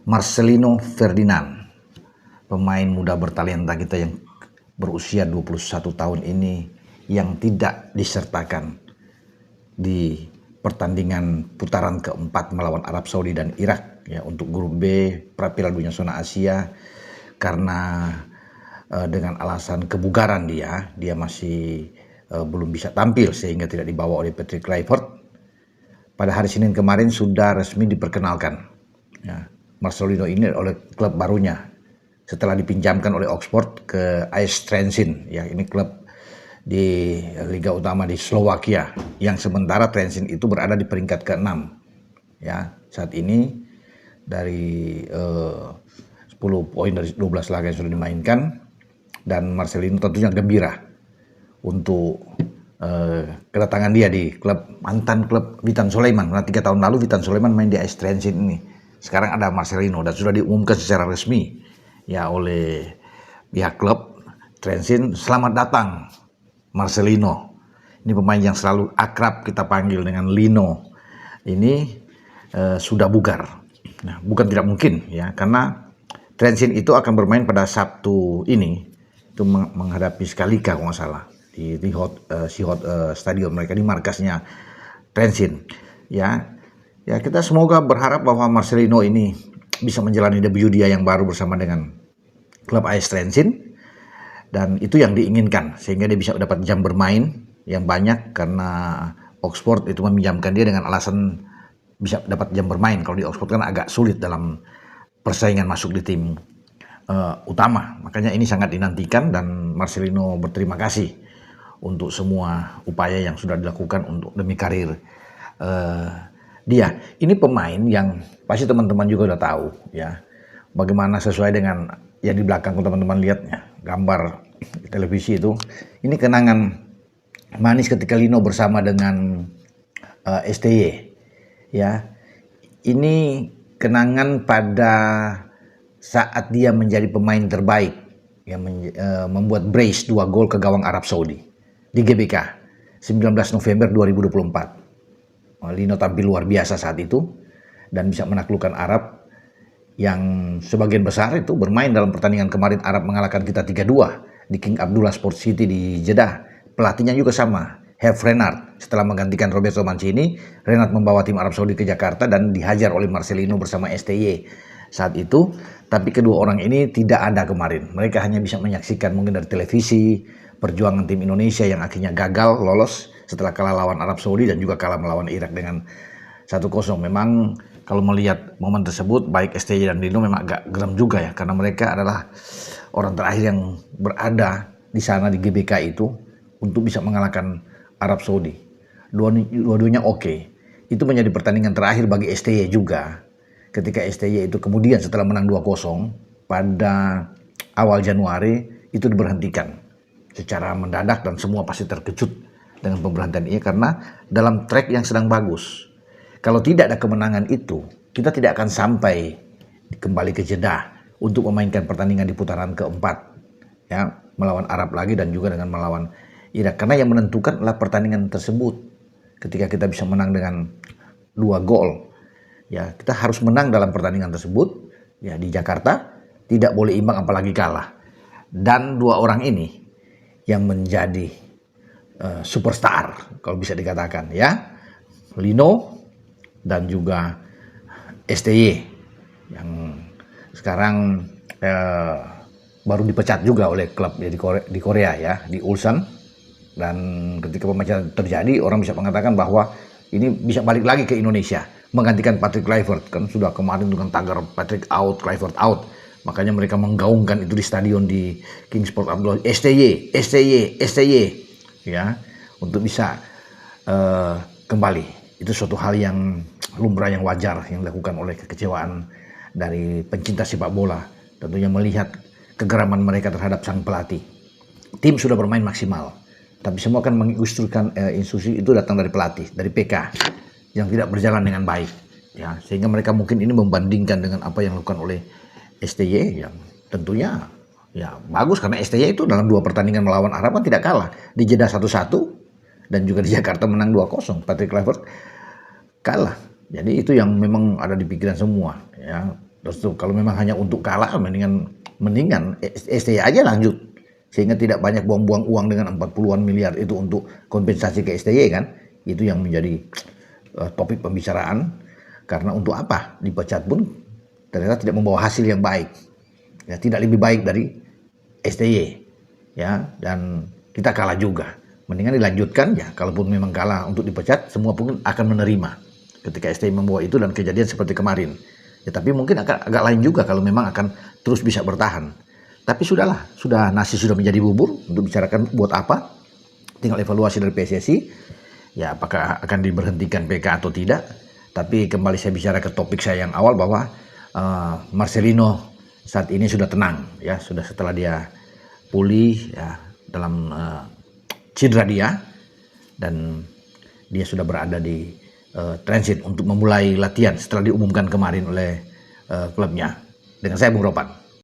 Marcelino Ferdinand, pemain muda bertalenta kita yang berusia 21 tahun ini yang tidak disertakan di pertandingan putaran keempat melawan Arab Saudi dan Irak ya untuk grup B Piala Dunia Zona Asia karena dengan alasan kebugaran dia masih belum bisa tampil sehingga tidak dibawa oleh Patrick Kluivert. Pada hari Senin kemarin sudah resmi diperkenalkan ya, Marcelino ini oleh klub barunya setelah dipinjamkan oleh Oxford ke AS Trenčín ya, ini klub di Liga Utama di Slovakia yang sementara Trenčín itu berada di peringkat ke-6 ya saat ini dari 10 poin dari 12 laga yang sudah dimainkan, dan Marcelino tentunya gembira untuk kedatangan dia di mantan klub Witan Sulaiman. Nah, 3 tahun lalu Witan Sulaiman main di AS Trenčín ini. Sekarang ada Marcelino dan sudah diumumkan secara resmi ya oleh pihak klub Trenčín. Selamat datang Marcelino. Ini pemain yang selalu akrab kita panggil dengan Lino. Ini sudah bugar. Nah, bukan tidak mungkin ya, karena Trenčín itu akan bermain pada Sabtu ini itu menghadapi Schalke kalau nggak salah di Sihout Stadion mereka, di markasnya Trenčín ya. Kita semoga berharap bahwa Marcelino ini bisa menjalani debut dia yang baru bersama dengan klub AS Trenčín, dan itu yang diinginkan sehingga dia bisa dapat jam bermain yang banyak karena Oxford itu meminjamkan dia dengan alasan bisa dapat jam bermain. Kalau di Oxford kan agak sulit dalam persaingan masuk di tim utama, makanya ini sangat dinantikan dan Marcelino berterima kasih untuk semua upaya yang sudah dilakukan untuk demi karir dia. Ini pemain yang pasti teman-teman juga udah tahu ya, bagaimana sesuai dengan yang di belakang teman-teman lihatnya gambar di televisi itu. Ini kenangan manis ketika Lino bersama dengan STY ya. Ini kenangan pada saat dia menjadi pemain terbaik yang membuat brace 2 gol ke gawang Arab Saudi di GBK 19 November 2024. Lino tampil luar biasa saat itu dan bisa menaklukkan Arab yang sebagian besar itu bermain dalam pertandingan kemarin. Arab mengalahkan kita 3-2 di King Abdullah Sports City di Jeddah. Pelatihnya juga sama, Herve Renard. Setelah menggantikan Roberto Mancini, Renard membawa tim Arab Saudi ke Jakarta dan dihajar oleh Marcelino bersama STY saat itu. Tapi kedua orang ini tidak ada kemarin. Mereka hanya bisa menyaksikan mungkin dari televisi perjuangan tim Indonesia yang akhirnya gagal lolos setelah kalah lawan Arab Saudi dan juga kalah melawan Irak dengan 1-0. Memang kalau melihat momen tersebut baik STY dan Lino memang agak geram juga ya, karena mereka adalah orang terakhir yang berada di sana di GBK itu untuk bisa mengalahkan Arab Saudi. Dua-duanya oke. Itu menjadi pertandingan terakhir bagi STY juga. Ketika STY itu kemudian setelah menang 2-0 pada awal Januari itu diberhentikan secara mendadak dan semua pasti terkejut dengan pemberhentian ini karena dalam track yang sedang bagus. Kalau tidak ada kemenangan itu, kita tidak akan sampai kembali ke Jeddah untuk memainkan pertandingan di putaran keempat ya, melawan Arab lagi dan juga dengan melawan Irak. Karena yang menentukan adalah pertandingan tersebut. Ketika kita bisa menang dengan 2 gol ya, kita harus menang dalam pertandingan tersebut ya di Jakarta, tidak boleh imbang apalagi kalah. Dan 2 orang ini yang menjadi superstar kalau bisa dikatakan ya, Lino dan juga STY yang sekarang baru dipecat juga oleh klub di Korea ya, di Ulsan. Dan ketika pemecatan terjadi, orang bisa mengatakan bahwa ini bisa balik lagi ke Indonesia menggantikan Patrick Kluivert. Kan sudah kemarin dengan tagar Patrick out, Kluivert out. Makanya mereka menggaungkan itu di stadion di King Sport Abdullah, STY ya, untuk bisa kembali. Itu suatu hal yang lumrah, yang wajar yang dilakukan oleh kekecewaan dari pencinta sepak bola. Tentunya melihat kegeraman mereka terhadap sang pelatih. Tim sudah bermain maksimal, tapi semua kan menginstruksikan instruksi itu datang dari pelatih, dari PK yang tidak berjalan dengan baik ya, sehingga mereka mungkin ini membandingkan dengan apa yang dilakukan oleh STY yang tentunya ya bagus, karena STY itu dalam 2 pertandingan melawan Arab kan tidak kalah, di Jeddah 1-1 dan juga di Jakarta menang 2-0. Patrick Kluivert kalah. Jadi itu yang memang ada di pikiran semua ya. Terus tuh, kalau memang hanya untuk kalah, mendingan STY aja lanjut, sehingga tidak banyak buang-buang uang dengan 40-an miliar itu untuk kompensasi ke STY kan. Itu yang menjadi topik pembicaraan, karena untuk apa dipecat pun ternyata tidak membawa hasil yang baik, ya, tidak lebih baik dari STY, ya, dan kita kalah juga. Mendingan dilanjutkan, ya, kalaupun memang kalah untuk dipecat, semua pun akan menerima ketika STY membawa itu dan kejadian seperti kemarin. Ya, tapi mungkin akan agak lain juga kalau memang akan terus bisa bertahan. Tapi sudahlah, nasi sudah menjadi bubur, untuk bicarakan buat apa? Tinggal evaluasi dari PSSI, ya, apakah akan diberhentikan PK atau tidak. Tapi kembali saya bicara ke topik saya yang awal, bahwa Marcelino saat ini sudah tenang, ya, sudah setelah dia pulih, ya, dalam cedera dia, dan dia sudah berada di transit untuk memulai latihan setelah diumumkan kemarin oleh klubnya. Dengan saya Bung Ropan.